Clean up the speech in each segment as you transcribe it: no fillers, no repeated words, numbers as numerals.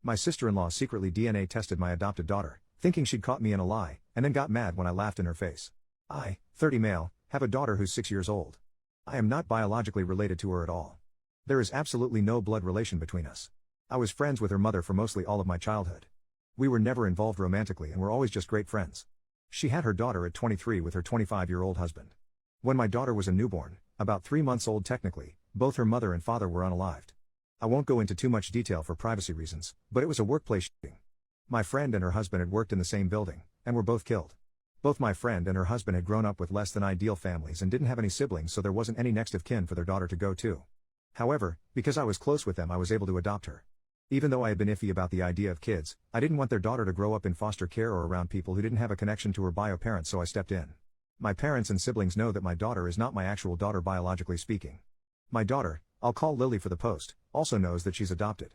My sister-in-law secretly DNA tested my adopted daughter, thinking she'd caught me in a lie, and then got mad when I laughed in her face. I, 30 male, have a daughter who's 6 years old. I am not biologically related to her at all. There is absolutely no blood relation between us. I was friends with her mother for mostly all of my childhood. We were never involved romantically and were always just great friends. She had her daughter at 23 with her 25-year-old husband. When my daughter was a newborn, about 3 months old technically, both her mother and father were unalived. I won't go into too much detail for privacy reasons, but it was a workplace shooting. My friend and her husband had worked in the same building, and were both killed. Both my friend and her husband had grown up with less than ideal families and didn't have any siblings, so there wasn't any next of kin for their daughter to go to. However, because I was close with them, I was able to adopt her. Even though I had been iffy about the idea of kids, I didn't want their daughter to grow up in foster care or around people who didn't have a connection to her bio parents, so I stepped in. My parents and siblings know that my daughter is not my actual daughter biologically speaking. My daughter, I'll call Lily for the post, also knows that she's adopted.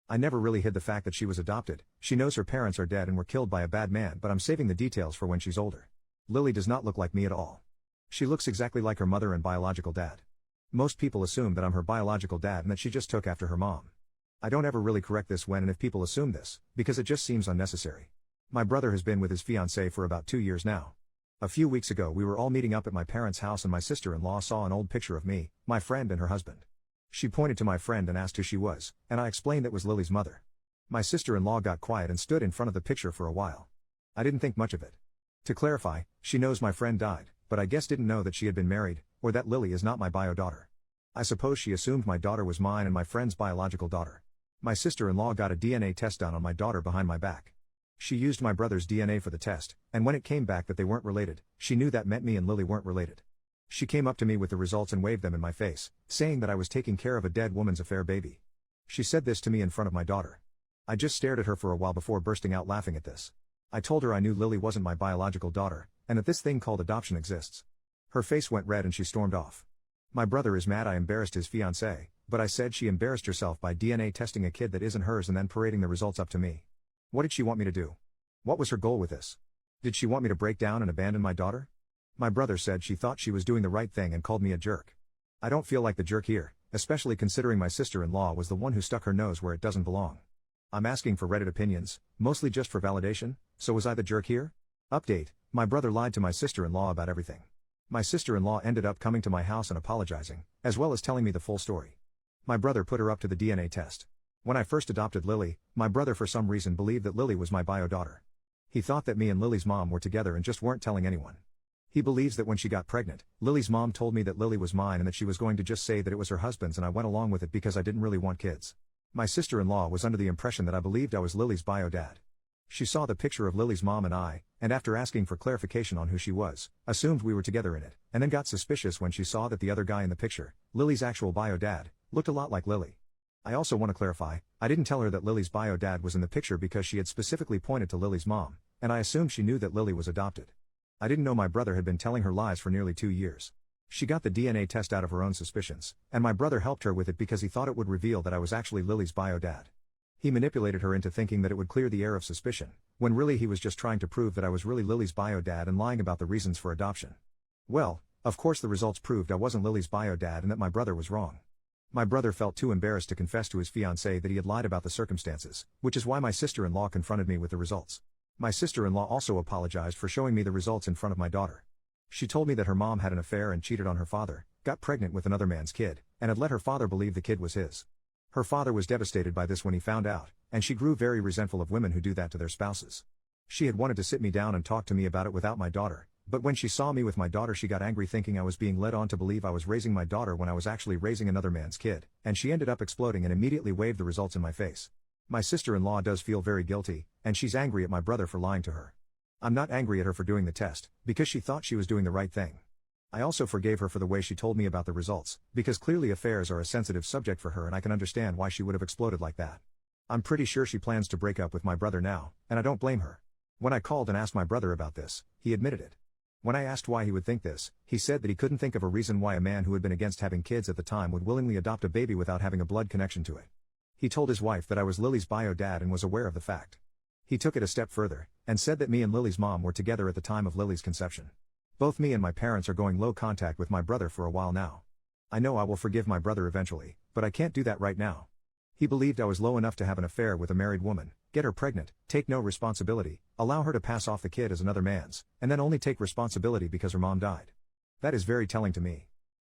I never really hid the fact that she was adopted. She knows her parents are dead and were killed by a bad man, but I'm saving the details for when she's older. Lily does not look like me at all. She looks exactly like her mother and biological dad. Most people assume that I'm her biological dad and that she just took after her mom. I don't ever really correct this when and if people assume this, because it just seems unnecessary. My brother has been with his fiancée for about 2 years now. A few weeks ago we were all meeting up at my parents' house and my sister-in-law saw an old picture of me, my friend and her husband. She pointed to my friend and asked who she was, and I explained that was Lily's mother. My sister-in-law got quiet and stood in front of the picture for a while. I didn't think much of it. To clarify, she knows my friend died, but I guess didn't know that she had been married, or that Lily is not my bio daughter. I suppose she assumed my daughter was mine and my friend's biological daughter. My sister-in-law got a DNA test done on my daughter behind my back. She used my brother's DNA for the test, and when it came back that they weren't related, she knew that meant me and Lily weren't related. She came up to me with the results and waved them in my face, saying that I was taking care of a dead woman's affair baby. She said this to me in front of my daughter. I just stared at her for a while before bursting out laughing at this. I told her I knew Lily wasn't my biological daughter, and that this thing called adoption exists. Her face went red and she stormed off. My brother is mad I embarrassed his fiancée, but I said she embarrassed herself by DNA testing a kid that isn't hers and then parading the results up to me. What did she want me to do? What was her goal with this? Did she want me to break down and abandon my daughter? My brother said she thought she was doing the right thing and called me a jerk. I don't feel like the jerk here, especially considering my sister-in-law was the one who stuck her nose where it doesn't belong. I'm asking for Reddit opinions, mostly just for validation, so was I the jerk here? Update, my brother lied to my sister-in-law about everything. My sister-in-law ended up coming to my house and apologizing, as well as telling me the full story. My brother put her up to the DNA test. When I first adopted Lily, my brother for some reason believed that Lily was my bio daughter. He thought that me and Lily's mom were together and just weren't telling anyone. He believes that when she got pregnant, Lily's mom told me that Lily was mine and that she was going to just say that it was her husband's, and I went along with it because I didn't really want kids. My sister-in-law was under the impression that I believed I was Lily's bio dad. She saw the picture of Lily's mom and I, and after asking for clarification on who she was, assumed we were together in it, and then got suspicious when she saw that the other guy in the picture, Lily's actual bio dad, looked a lot like Lily. I also want to clarify, I didn't tell her that Lily's bio dad was in the picture because she had specifically pointed to Lily's mom, and I assumed she knew that Lily was adopted. I didn't know my brother had been telling her lies for nearly 2 years. She got the DNA test out of her own suspicions, and my brother helped her with it because he thought it would reveal that I was actually Lily's bio dad. He manipulated her into thinking that it would clear the air of suspicion, when really he was just trying to prove that I was really Lily's bio dad and lying about the reasons for adoption. Well, of course the results proved I wasn't Lily's bio dad and that my brother was wrong. My brother felt too embarrassed to confess to his fiancée that he had lied about the circumstances, which is why my sister-in-law confronted me with the results. My sister-in-law also apologized for showing me the results in front of my daughter. She told me that her mom had an affair and cheated on her father, got pregnant with another man's kid, and had let her father believe the kid was his. Her father was devastated by this when he found out, and she grew very resentful of women who do that to their spouses. She had wanted to sit me down and talk to me about it without my daughter, but when she saw me with my daughter she got angry thinking I was being led on to believe I was raising my daughter when I was actually raising another man's kid, and she ended up exploding and immediately waved the results in my face. My sister-in-law does feel very guilty, and she's angry at my brother for lying to her. I'm not angry at her for doing the test, because she thought she was doing the right thing. I also forgave her for the way she told me about the results, because clearly affairs are a sensitive subject for her and I can understand why she would have exploded like that. I'm pretty sure she plans to break up with my brother now, and I don't blame her. When I called and asked my brother about this, he admitted it. When I asked why he would think this, he said that he couldn't think of a reason why a man who had been against having kids at the time would willingly adopt a baby without having a blood connection to it. He told his wife that I was Lily's bio dad and was aware of the fact. He took it a step further, and said that me and Lily's mom were together at the time of Lily's conception. Both me and my parents are going low contact with my brother for a while now. I know I will forgive my brother eventually, but I can't do that right now. He believed I was low enough to have an affair with a married woman, get her pregnant, take no responsibility, allow her to pass off the kid as another man's, and then only take responsibility because her mom died. That is very telling to me.